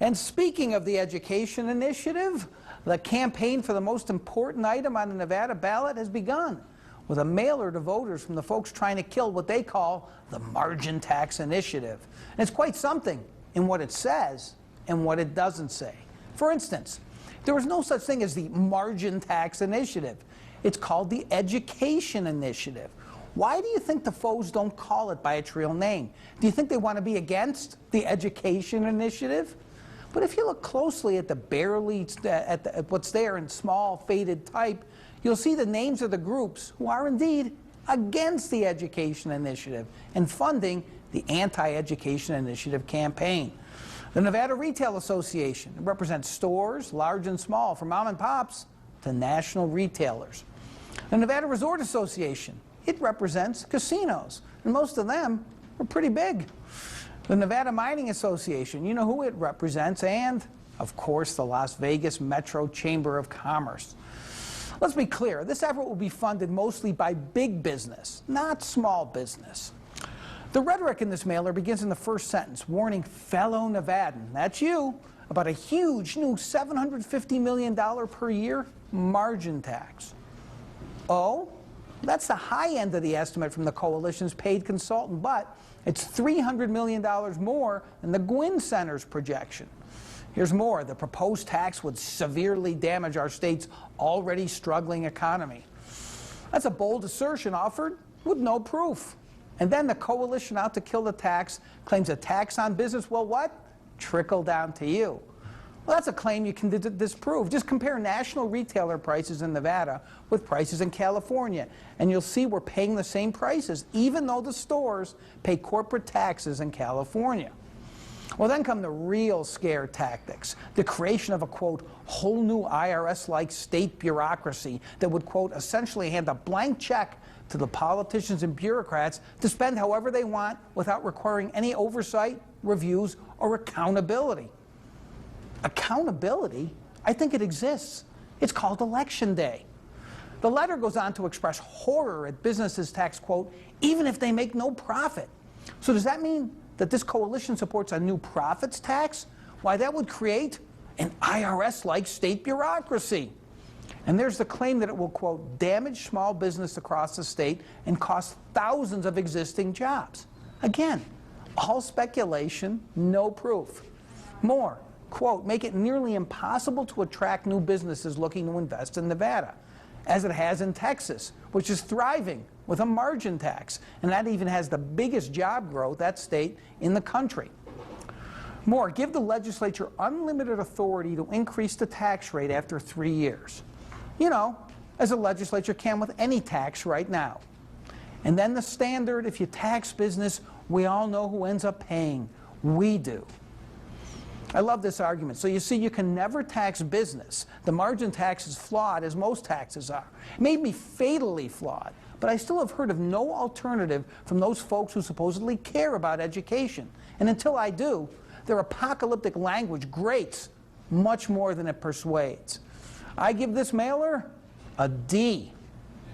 And speaking of the education initiative, the campaign for the most important item on the Nevada ballot has begun with a mailer to voters from the folks trying to kill what they call the margin tax initiative. And it's quite something in what it says and what it doesn't say. For instance, there was no such thing as the margin tax initiative. It's called the education initiative. Why do you think the foes don't call it by its real name? Do you think they want to be against the education initiative? But if you look closely at at what's there in small faded type, you'll see the names of the groups who are indeed against the education initiative and funding the anti-education initiative campaign. The Nevada Retail Association represents stores, large and small, from mom and pops to national retailers. The Nevada Resort Association, it represents casinos, and most of them are pretty big. The Nevada Mining Association, you know who it represents, and, of course, the Las Vegas Metro Chamber of Commerce. Let's be clear, this effort will be funded mostly by big business, not small business. The rhetoric in this mailer begins in the first sentence, warning fellow Nevadan, that's you, about a huge new $750 million per year margin tax. Oh, that's the high end of the estimate from the coalition's paid consultant, but it's $300 million more than the Gwynn Center's projection. Here's more. The proposed tax would severely damage our state's already struggling economy. That's a bold assertion offered with no proof. And then the coalition out to kill the tax claims a tax on business will what? Trickle down to you. Well, that's a claim you can disprove. Just compare national retailer prices in Nevada with prices in California, and you'll see we're paying the same prices, even though the stores pay corporate taxes in California. Well, then come the real scare tactics, the creation of a, quote, whole new IRS-like state bureaucracy that would, quote, essentially hand a blank check to the politicians and bureaucrats to spend however they want without requiring any oversight, reviews, or accountability. Accountability? I think it exists. It's called Election Day. The letter goes on to express horror at businesses' tax, quote, even if they make no profit. So does that mean that this coalition supports a new profits tax? Why, that would create an IRS-like state bureaucracy. And there's the claim that it will, quote, damage small business across the state and cost thousands of existing jobs. Again, all speculation, no proof. More, quote, make it nearly impossible to attract new businesses looking to invest in Nevada, as it has in Texas, which is thriving with a margin tax, and that even has the biggest job growth, that state, in the country. More, give the legislature unlimited authority to increase the tax rate after 3 years. You know, as a legislature can with any tax right now. And then the standard, if you tax business, we all know who ends up paying. We do. I love this argument. So you see, you can never tax business. The margin tax is flawed, as most taxes are. It may be fatally flawed, but I still have heard of no alternative from those folks who supposedly care about education. And until I do, their apocalyptic language grates much more than it persuades. I give this mailer a D.